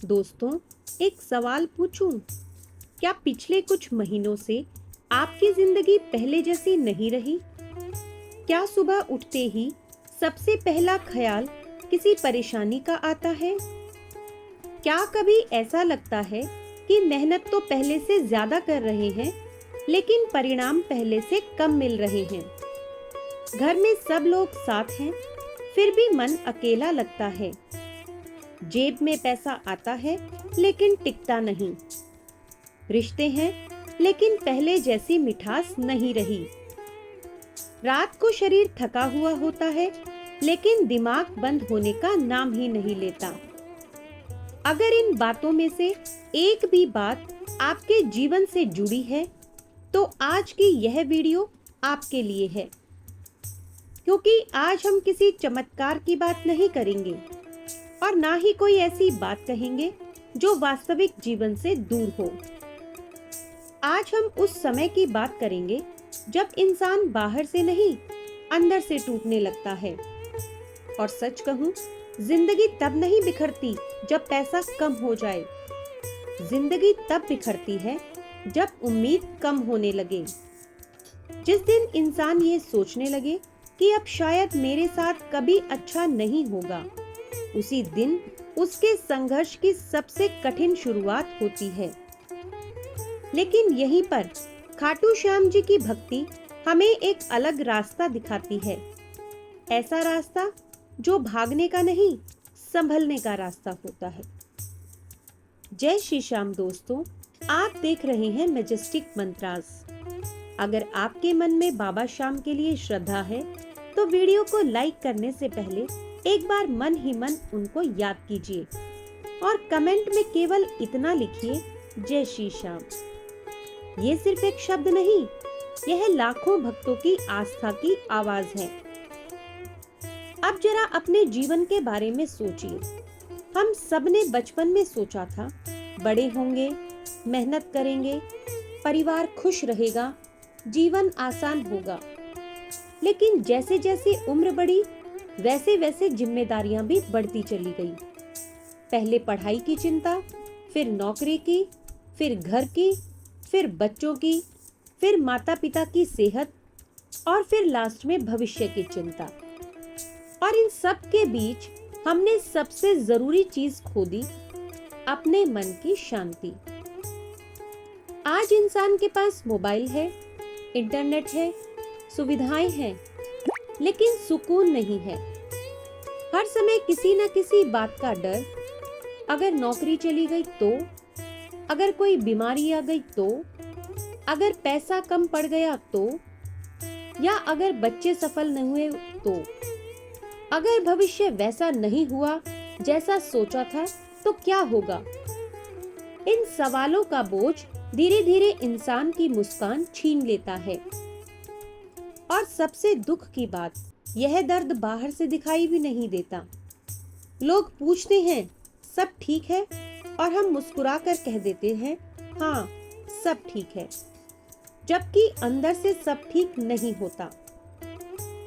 दोस्तों, एक सवाल पूछूं? क्या पिछले कुछ महीनों से आपकी जिंदगी पहले जैसी नहीं रही? क्या सुबह उठते ही सबसे पहला ख्याल किसी परेशानी का आता है? क्या कभी ऐसा लगता है कि मेहनत तो पहले से ज्यादा कर रहे हैं, लेकिन परिणाम पहले से कम मिल रहे हैं? घर में सब लोग साथ हैं, फिर भी मन अकेला लगता है। जेब में पैसा आता है, लेकिन टिकता नहीं। रिश्ते हैं, लेकिन पहले जैसी मिठास नहीं रही। रात को शरीर थका हुआ होता है, लेकिन दिमाग बंद होने का नाम ही नहीं लेता। अगर इन बातों में से एक भी बात आपके जीवन से जुड़ी है, तो आज की यह वीडियो आपके लिए है। क्योंकि आज हम किसी चमत्कार की बात नहीं करेंगे और ना ही कोई ऐसी बात कहेंगे जो वास्तविक जीवन से दूर हो। आज हम उस समय की बात करेंगे जब इंसान बाहर से नहीं, अंदर से टूटने लगता है। और सच कहूं, जिंदगी तब नहीं बिखरती जब पैसा कम हो जाए। जिंदगी तब बिखरती है जब उम्मीद कम होने लगे। जिस दिन इंसान ये सोचने लगे कि अब शायद मेरे साथ कभी अच्छा नहीं होगा, उसी दिन उसके संघर्ष की सबसे कठिन शुरुआत होती है। लेकिन यहीं पर खाटू श्याम जी की भक्ति हमें एक अलग रास्ता दिखाती है। ऐसा रास्ता जो भागने का नहीं, संभलने का रास्ता होता है। जय श्री श्याम दोस्तों, आप देख रहे हैं मैजेस्टिक मंत्रास। अगर आपके मन में बाबा श्याम के लिए श्रद्धा है, तो वीडियो को लाइक करने से पहले एक बार मन ही मन उनको याद कीजिए और कमेंट में केवल इतना लिखिए, जय श्री श्याम। ये सिर्फ एक शब्द नहीं, यह लाखों भक्तों की आस्था की आवाज है। अब जरा अपने जीवन के बारे में सोचिए। हम सबने बचपन में सोचा था, बड़े होंगे, मेहनत करेंगे, परिवार खुश रहेगा, जीवन आसान होगा। लेकिन जैसे जैसे उम्र बढ़ी, वैसे वैसे जिम्मेदारियां भी बढ़ती चली गई। पहले पढ़ाई की चिंता, फिर नौकरी की, फिर घर की, फिर बच्चों की, फिर माता पिता की सेहत और फिर लास्ट में भविष्य की चिंता। और इन सब के बीच हमने सबसे जरूरी चीज खो दी, अपने मन की शांति। आज इंसान के पास मोबाइल है, इंटरनेट है, सुविधाएं हैं, लेकिन सुकून नहीं है। हर समय किसी न किसी बात का डर। अगर नौकरी चली गई तो, अगर कोई बीमारी आ गई तो, अगर पैसा कम पड़ गया तो, या अगर बच्चे सफल नहीं हुए तो, अगर भविष्य वैसा नहीं हुआ जैसा सोचा था तो क्या होगा? इन सवालों का बोझ धीरे धीरे इंसान की मुस्कान छीन लेता है। और सबसे दुख की बात, यह दर्द बाहर से दिखाई भी नहीं देता। लोग पूछते हैं, सब ठीक है? और हम मुस्कुराकर कह देते हैं, हाँ, सब ठीक है, जबकि अंदर से सब ठीक नहीं होता।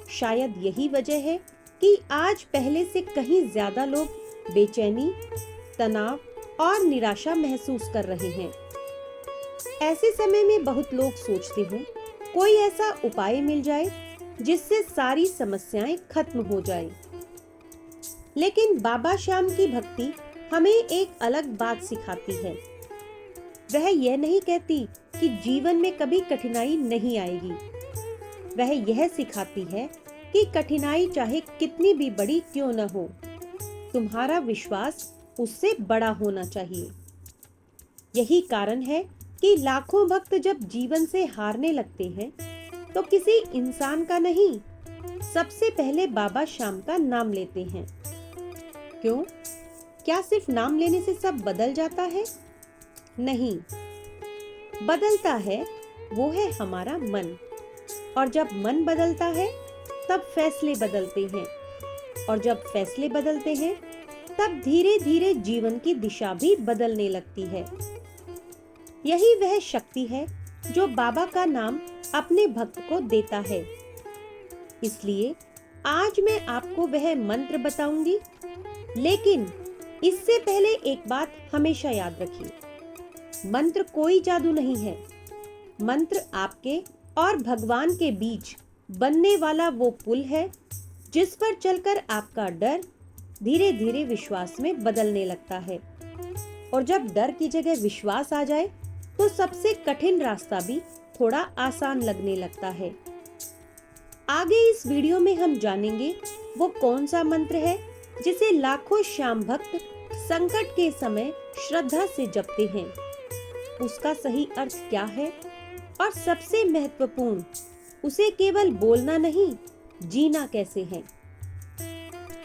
शायद यही वजह है कि आज पहले से कहीं ज्यादा लोग बेचैनी, तनाव और निराशा महसूस कर रहे हैं। ऐसे समय में बहुत लोग सोचते हैं, कोई ऐसा उपाय मिल जाए जिससे सारी समस्याएं खत्म हो जाएं। लेकिन बाबा श्याम की भक्ति हमें एक अलग बात सिखाती है। वह यह नहीं कहती कि जीवन में कभी कठिनाई नहीं आएगी। वह यह सिखाती है कि कठिनाई चाहे कितनी भी बड़ी क्यों न हो, तुम्हारा विश्वास उससे बड़ा होना चाहिए। यही कारण है कि लाखों भक्त जब जीवन से हारने लगते हैं, तो किसी इंसान का नहीं, सबसे पहले बाबा श्याम का नाम लेते हैं। क्यों? क्या सिर्फ नाम लेने से सब बदल जाता है? नहीं, बदलता है वो है हमारा मन। और जब मन बदलता है, तब फैसले बदलते हैं। और जब फैसले बदलते हैं, तब धीरे धीरे जीवन की दिशा भी बदलने लगती है। यही वह शक्ति है जो बाबा का नाम अपने भक्त को देता है। इसलिए आज मैं आपको वह मंत्र बताऊंगी, लेकिन इससे पहले एक बात हमेशा याद रखिए, मंत्र कोई जादू नहीं है। मंत्र आपके और भगवान के बीच बनने वाला वो पुल है जिस पर चलकर आपका डर धीरे धीरे विश्वास में बदलने लगता है। और जब डर की जगह विश्वास आ जाए तो सबसे कठिन रास्ता भी थोड़ा आसान लगने लगता है। आगे इस वीडियो में हम जानेंगे वो कौन सा मंत्र है जिसे लाखों श्याम भक्त संकट के समय श्रद्धा से जपते हैं, उसका सही अर्थ क्या है, और सबसे महत्वपूर्ण, उसे केवल बोलना नहीं, जीना कैसे है।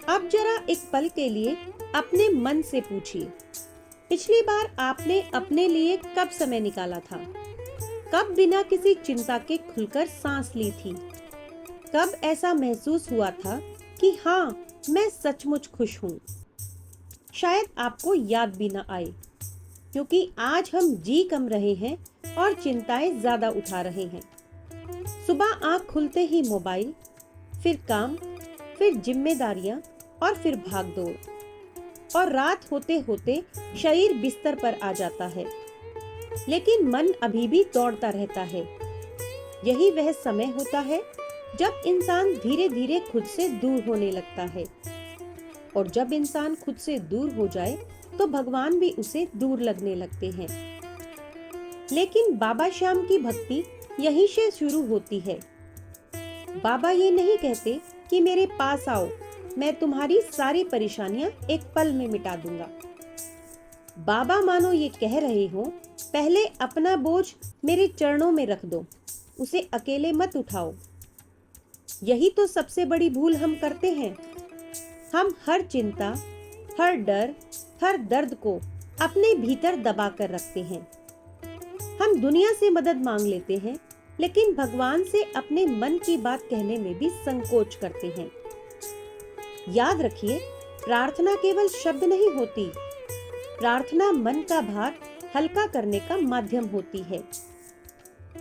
अब जरा एक पल के लिए अपने मन से पूछिए, पिछली बार आपने अपने लिए कब समय निकाला था? कब बिना किसी चिंता के खुलकर सांस ली थी? कब ऐसा महसूस हुआ था कि हाँ, मैं सचमुच खुश हूँ? शायद आपको याद भी न आए, क्योंकि आज हम जी कम रहे हैं और चिंताएं ज्यादा उठा रहे हैं। सुबह आंख खुलते ही मोबाइल, फिर काम, फिर जिम्मेदारियां और फिर भागदौड़, और रात होते होते शरीर बिस्तर पर आ जाता है, लेकिन मन अभी भी दौड़ता रहता है। यही वह समय होता है जब इंसान धीरे धीरे खुद से दूर होने लगता है, और जब इंसान खुद से दूर हो जाए तो भगवान भी उसे दूर लगने लगते हैं। लेकिन बाबा श्याम की भक्ति यहीं से शुरू होती है। बाबा ये नहीं कहते कि मेरे पास आओ, मैं तुम्हारी सारी परेशानियां एक पल में मिटा दूंगा। बाबा मानो ये कह रहे हो, पहले अपना बोझ मेरे चरणों में रख दो, उसे अकेले मत उठाओ। यही तो सबसे बड़ी भूल हम करते हैं। हम हर चिंता, हर डर, हर दर्द को अपने भीतर दबा कर रखते हैं। हम दुनिया से मदद मांग लेते हैं, लेकिन भगवान से अपने मन की बात कहने में भी संकोच करते हैं। याद रखिए, प्रार्थना केवल शब्द नहीं होती, प्रार्थना मन का भार हल्का करने का माध्यम होती है।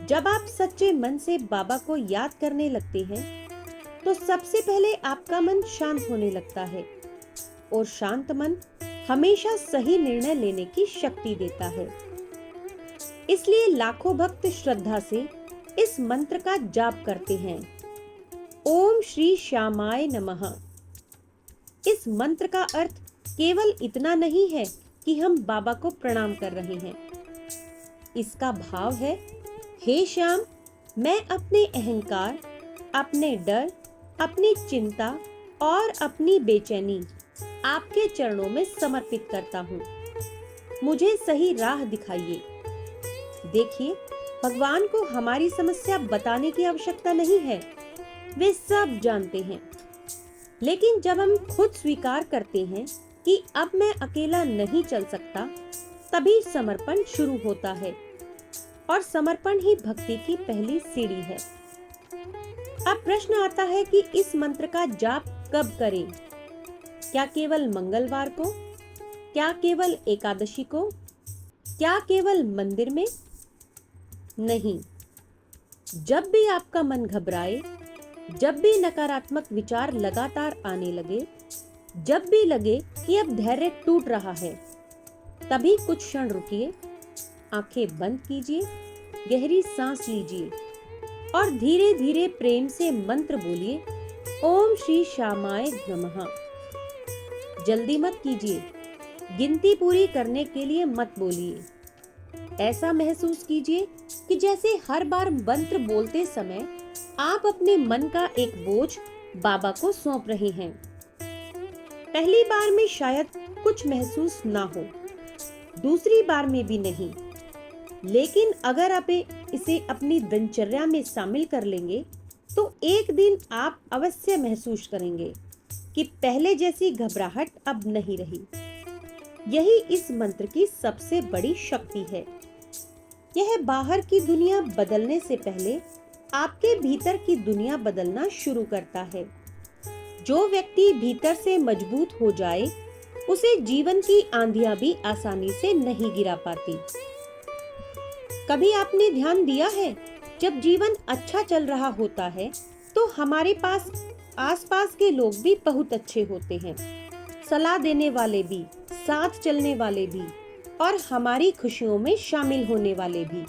जब आप सच्चे मन से बाबा को याद करने लगते हैं तो सबसे पहले आपका मन शांत होने लगता है, और शांत मन हमेशा सही निर्णय लेने की शक्ति देता है। इसलिए लाखों भक्त श्रद्धा से इस मंत्र का जाप करते हैं, ओम श्री श्यामाय नमः। इस मंत्र का अर्थ केवल इतना नहीं है कि हम बाबा को प्रणाम कर रहे हैं। इसका भाव है, हे श्याम, मैं अपने अहंकार, अपने डर, अपनी चिंता और अपनी बेचैनी आपके चरणों में समर्पित करता हूँ। मुझे सही राह दिखाइए। देखिए, भगवान को हमारी समस्या बताने की आवश्यकता नहीं है, वे सब जानते हैं। लेकिन जब हम खुद स्वीकार करते हैं कि अब मैं अकेला नहीं चल सकता, तभी समर्पण शुरू होता है, और समर्पण ही भक्ति की पहली सीढ़ी है। अब प्रश्न आता है कि इस मंत्र का जाप कब करें? क्या केवल मंगलवार को? क्या केवल एकादशी को? क्या केवल मंदिर में? नहीं, जब भी आपका मन घबराए, जब भी नकारात्मक विचार लगातार आने लगे, जब भी लगे कि अब धैर्य टूट रहा है, तभी कुछ क्षण रुकिए, आंखें बंद कीजिए, गहरी सांस लीजिए और धीरे धीरे प्रेम से मंत्र बोलिए, ओम श्री श्यामाय नमः। जल्दी मत कीजिए, गिनती पूरी करने के लिए मत बोलिए। ऐसा महसूस कीजिए कि जैसे हर बार मंत्र बोलते समय आप अपने मन का एक बोझ बाबा को सौंप रहे हैं। पहली बार में शायद कुछ महसूस ना हो, दूसरी बार में भी नहीं, लेकिन अगर आप इसे अपनी दिनचर्या में शामिल कर लेंगे तो एक दिन आप अवश्य महसूस करेंगे कि पहले जैसी घबराहट अब नहीं रही। यही इस मंत्र की सबसे बड़ी शक्ति है। यह बाहर की दुनिया बदलने से पहले आपके भीतर की दुनिया बदलना शुरू करता है। जो व्यक्ति भीतर से मजबूत हो जाए, उसे जीवन की आंधियां भी आसानी से नहीं गिरा पाती। कभी आपने ध्यान दिया है, जब जीवन अच्छा चल रहा होता है तो हमारे पास आसपास के लोग भी बहुत अच्छे होते हैं, सलाह देने वाले भी, साथ चलने वाले भी और हमारी खुशियों में शामिल होने वाले भी।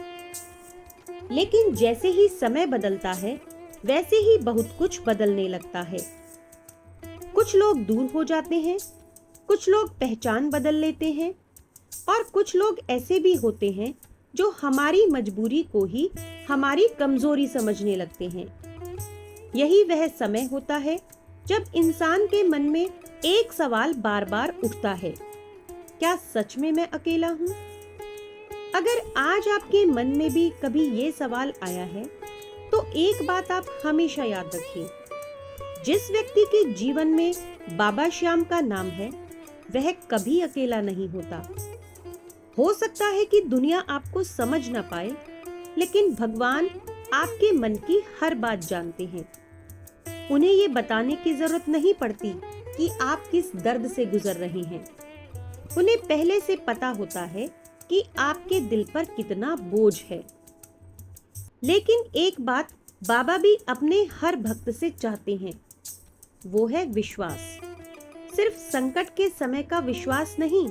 लेकिन जैसे ही समय बदलता है, वैसे ही बहुत कुछ बदलने लगता है। कुछ लोग दूर हो जाते हैं, कुछ लोग पहचान बदल लेते हैं और कुछ लोग ऐसे भी होते हैं जो हमारी मजबूरी को ही हमारी कमजोरी समझने लगते हैं। यही वह समय होता है जब इंसान के मन में एक सवाल बार बार उठता है, क्या सच में मैं अकेला हूँ? अगर आज आपके मन में भी कभी ये सवाल आया है, तो एक बात आप हमेशा याद रखिए, जिस व्यक्ति के जीवन में बाबा श्याम का नाम है, वह कभी अकेला नहीं होता। हो सकता है कि दुनिया आपको समझ ना पाए, लेकिन भगवान आपके मन की हर बात जानते हैं। उन्हें ये बताने की जरूरत नहीं पड़ती कि आप किस दर्द से गुजर रहे हैं। उन्हें पहले से पता होता है कि आपके दिल पर कितना बोझ है। लेकिन एक बात बाबा भी अपने हर भक्त से चाहते हैं, वो है विश्वास। सिर्फ संकट के समय का विश्वास नहीं,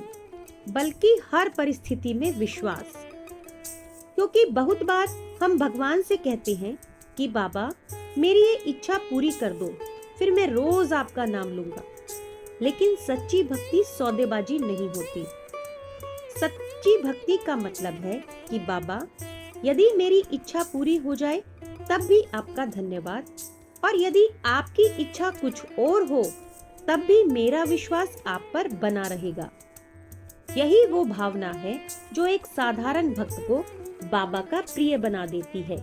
बल्कि हर परिस्थिति में विश्वास। क्योंकि बहुत बार हम भगवान से कहते हैं कि बाबा मेरी ये इच्छा पूरी कर दो, फिर मैं रोज आपका नाम लूंगा। लेकिन सच्ची भक्ति सौदेबाजी नहीं होती। सच्ची भक्ति का मतलब है कि बाबा यदि मेरी इच्छा पूरी हो जाए तब भी आपका धन्यवाद, और यदि आपकी इच्छा कुछ और हो तब भी मेरा विश्वास आप पर बना रहेगा। यही वो भावना है जो एक साधारण भक्त को बाबा का प्रिय बना देती है।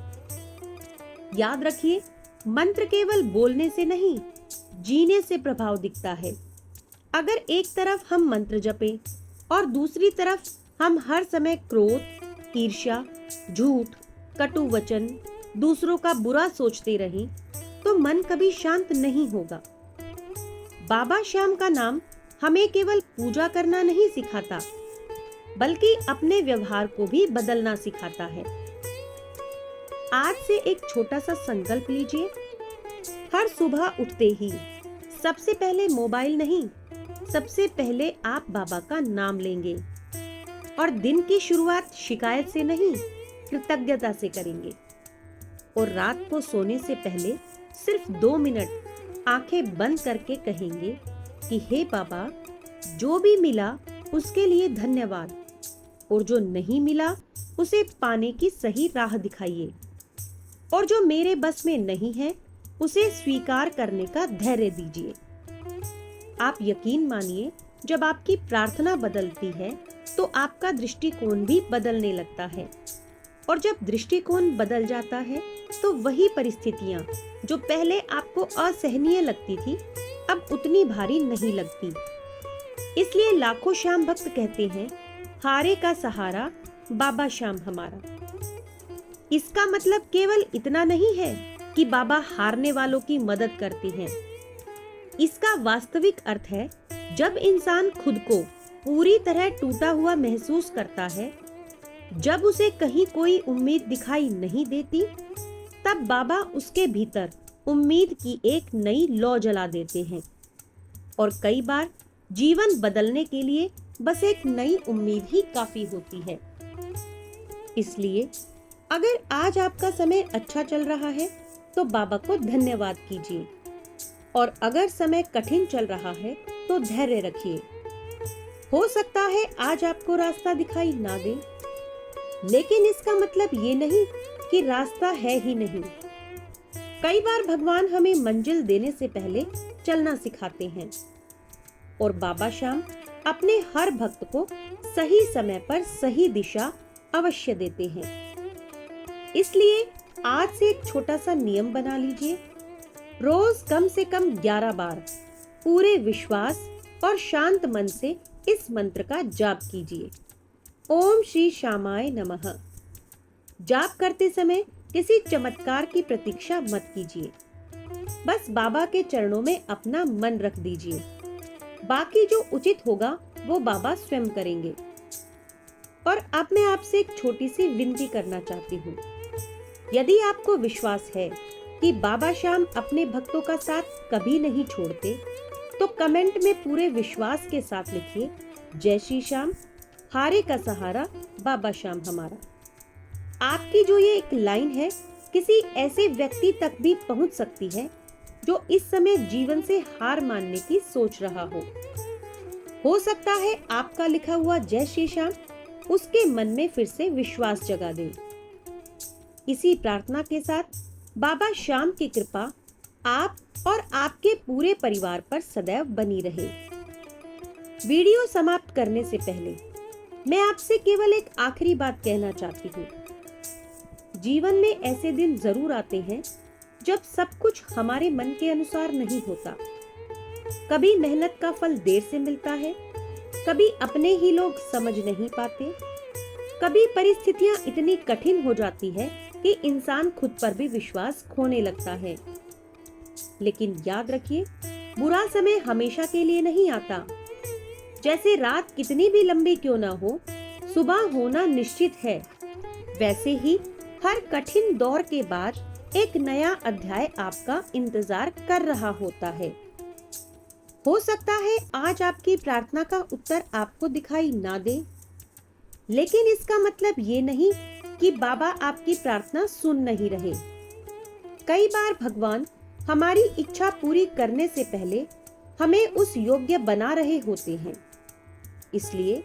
याद रखिए, मंत्र केवल बोलने से नहीं, जीने से प्रभाव दिखता है। अगर एक तरफ हम मंत्र जपें और दूसरी तरफ हम हर समय क्रोध, ईर्ष्या, झूठ, कटु वचन, दूसरों का बुरा सोचते रहें, तो मन कभी शांत नहीं होगा। बाबा श्याम का नाम हमें केवल पूजा करना नहीं सिखाता, बल्कि अपने व्यवहार को भी बदलना सिखाता है। आज से एक छोटा सा संकल्प लीजिए। हर सुबह उठते ही सबसे पहले मोबाइल नहीं, सबसे पहले आप बाबा का नाम लेंगे और दिन की शुरुआत शिकायत से नहीं, कृतज्ञता से करेंगे। और रात को सोने से पहले सिर्फ 2 मिनट आंखें बंद करके कहेंगे कि हे बाबा, जो भी मिला उसके लिए धन्यवाद, और जो नहीं मिला उसे पाने की सही राह दिखाइए, और जो मेरे बस में नहीं है उसे स्वीकार करने का धैर्य दीजिए। आप यकीन मानिए, जब आपकी प्रार्थना बदलती है तो आपका दृष्टिकोण भी बदलने लगता है, और जब दृष्टिकोण बदल जाता है तो वही परिस्थितियां जो पहले आपको असहनीय लगती थी, अब उतनी भारी नहीं लगती। इसलिए लाखों श्याम भक्त कहते हैं, हारे का सहारा बाबा श्याम हमारा। इसका मतलब केवल इतना नहीं है कि बाबा हारने वालों की मदद करते हैं। इसका वास्तविक अर्थ है, जब इंसान खुद को पूरी तरह टूटा हुआ महसूस करता है, जब उसे कहीं कोई उम्मीद दिखाई नहीं देती, तब बाबा उसके भीतर उम्मीद की एक नई लौ जला देते हैं। और कई बार जीवन बदलने के लिए बस एक नई उम्मीद ही काफी होती है। इसलिए अगर आज आपका समय अच्छा चल रहा है तो बाबा को धन्यवाद कीजिए, और अगर समय कठिन चल रहा है तो धैर्य रखिए। हो सकता है आज आपको रास्ता दिखाई ना दे, लेकिन इसका मतलब ये नहीं कि रास्ता है ही नहीं। कई बार भगवान हमें मंजिल देने से पहले चलना सिखाते हैं, और बाबा श्याम अपने हर भक्त को सही समय पर सही दिशा अवश्य देते हैं। इसलिए आज से एक छोटा सा नियम बना लीजिए। रोज कम से कम 11 बार पूरे विश्वास और शांत मन से इस मंत्र का जाप कीजिए। ओम श्री श्यामाय नमः। जाप करते समय किसी चमत्कार की प्रतीक्षा मत कीजिए। बस बाबा के चरणों में अपना मन रख दीजिए। बाकी जो उचित होगा वो बाबा स्वयं करेंगे। और अब मैं आपसे एक छोटी सी विनती करना चाहती हूँ। यदि आपको विश्वास है कि बाबा श्याम अपने भक्तों का साथ कभी नहीं छोड़ते, तो कमेंट में पूरे विश्वास के साथ लिखिए, जय श्री श्याम, हारे का सहारा बाबा श्याम हमारा। आपकी जो ये एक लाइन है किसी ऐसे व्यक्ति तक भी पहुंच सकती है जो इस समय जीवन से हार मानने की सोच रहा हो सकता है आपका लिखा हुआ जय श्री श्याम उसके मन में फिर से विश्वास जगा दे। इसी प्रार्थना के साथ बाबा श्याम की कृपा आप और आपके पूरे परिवार पर सदैव बनी रहे। वीडियो समाप्त करने से पहले मैं आपसे केवल एक आखिरी बात कहना चाहती हूँ। जीवन में ऐसे दिन जरूर आते हैं जब सब कुछ हमारे मन के अनुसार नहीं होता। कभी मेहनत का फल देर से मिलता है, कभी अपने ही लोग समझ नहीं पाते, कभी परिस्थितियां इतनी कठिन हो जाती है कि इंसान खुद पर भी विश्वास खोने लगता है। लेकिन याद रखिए, बुरा समय हमेशा के लिए नहीं आता। जैसे रात कितनी भी लंबी क्यों ना हो, सुबह होना निश्चित है, वैसे ही हर कठिन दौर के बाद एक नया अध्याय आपका इंतजार कर रहा होता है। हो सकता है आज आपकी प्रार्थना का उत्तर आपको दिखाई ना दे, लेकिन इसका मतलब ये नहीं कि बाबा आपकी प्रार्थना सुन नहीं रहे। कई बार भगवान हमारी इच्छा पूरी करने से पहले हमें उस योग्य बना रहे होते हैं। इसलिए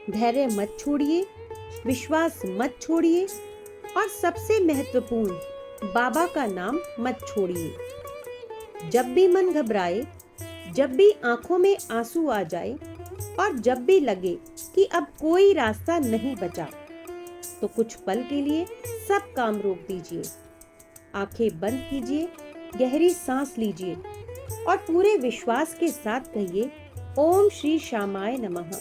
धैर्य मत छोड़िए, विश्वास मत छोड़िए और सबसे महत्वपूर्ण बाबा का नाम मत छोड़िए। जब भी मन घबराए, जब भी आंखों में आंसू आ जाए और जब भी लगे कि अब कोई रास्ता नहीं बचा, तो कुछ पल के लिए सब काम रोक दीजिए, आंखें बंद कीजिए, गहरी सांस लीजिए और पूरे विश्वास के साथ कहिए, ओम श्री श्यामाय नमः।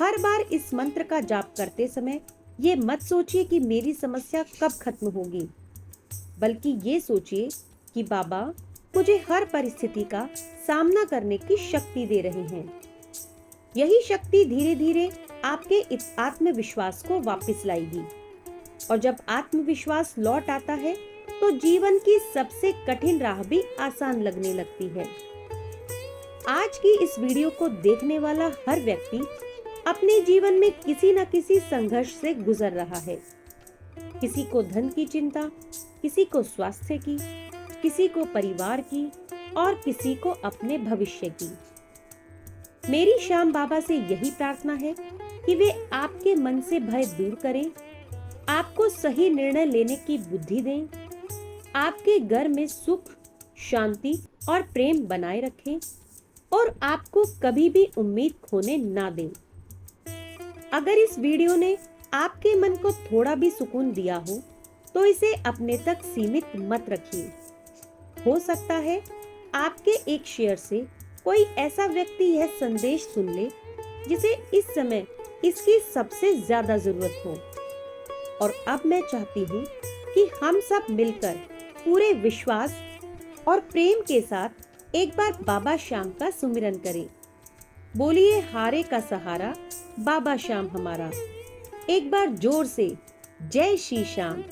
हर बार इस मंत्र का जाप करते समय ये मत सोचिए कि मेरी समस्या कब खत्म होगी, बल्कि ये सोचिए कि बाबा मुझे हर परिस्थिति का सामना करने की शक्ति दे रहे हैं। यही शक्ति धीरे धीरे आपके इस आत्मविश्वास को वापस लाएगी और जब आत्मविश्वास लौट आता है तो जीवन की सबसे कठिन राह भी आसान लगने लगती है। आज की इस वीडियो को देखने वाला हर व्यक्ति अपने जीवन में किसी न किसी संघर्ष से गुजर रहा है। किसी को धन की चिंता, किसी को स्वास्थ्य की, किसी को परिवार की और किसी को अपने भविष्य की। मेरी श्याम बाबा से यही प्रार्थना है कि वे आपके मन से भय दूर करें, आपको सही निर्णय लेने की बुद्धि दें, आपके घर में सुख, शांति और प्रेम बनाए रखें और आपको कभी भी उम्मीद खोने ना दें। अगर इस वीडियो ने आपके मन को थोड़ा भी सुकून दिया हो तो इसे अपने तक सीमित मत रखिए। हो सकता है आपके एक शेयर से कोई ऐसा व्यक्ति यह संदेश सुन ले जिसे इस समय इसकी सबसे ज्यादा जरूरत हो। और अब मैं चाहती हूँ कि हम सब मिलकर पूरे विश्वास और प्रेम के साथ एक बार बाबा श्याम का सुमिरन करें। बोलिए, हारे का सहारा बाबा श्याम हमारा। एक बार जोर से जय श्री श्याम।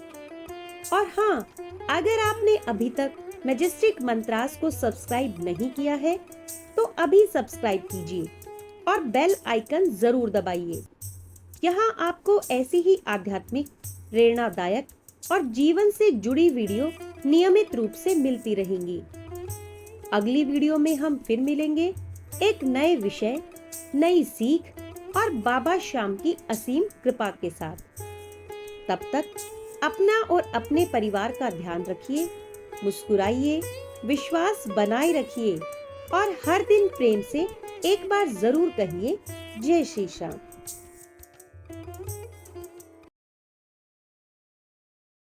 और हाँ, अगर आपने अभी तक मैजेस्टिक मंत्रास को सब्सक्राइब नहीं किया है तो अभी सब्सक्राइब कीजिए और बेल आइकन जरूर दबाइए। यहाँ आपको ऐसी ही आध्यात्मिक, प्रेरणादायक और जीवन से जुड़ी वीडियो नियमित रूप से मिलती रहेंगी। अगली वीडियो में हम फिर मिलेंगे एक नए विषय, नई सीख और बाबा श्याम की असीम कृपा के साथ। तब तक अपना और अपने परिवार का ध्यान रखिए, मुस्कुराइए, विश्वास बनाए रखिए और हर दिन प्रेम से एक बार जरूर कहिए, जय श्री श्याम।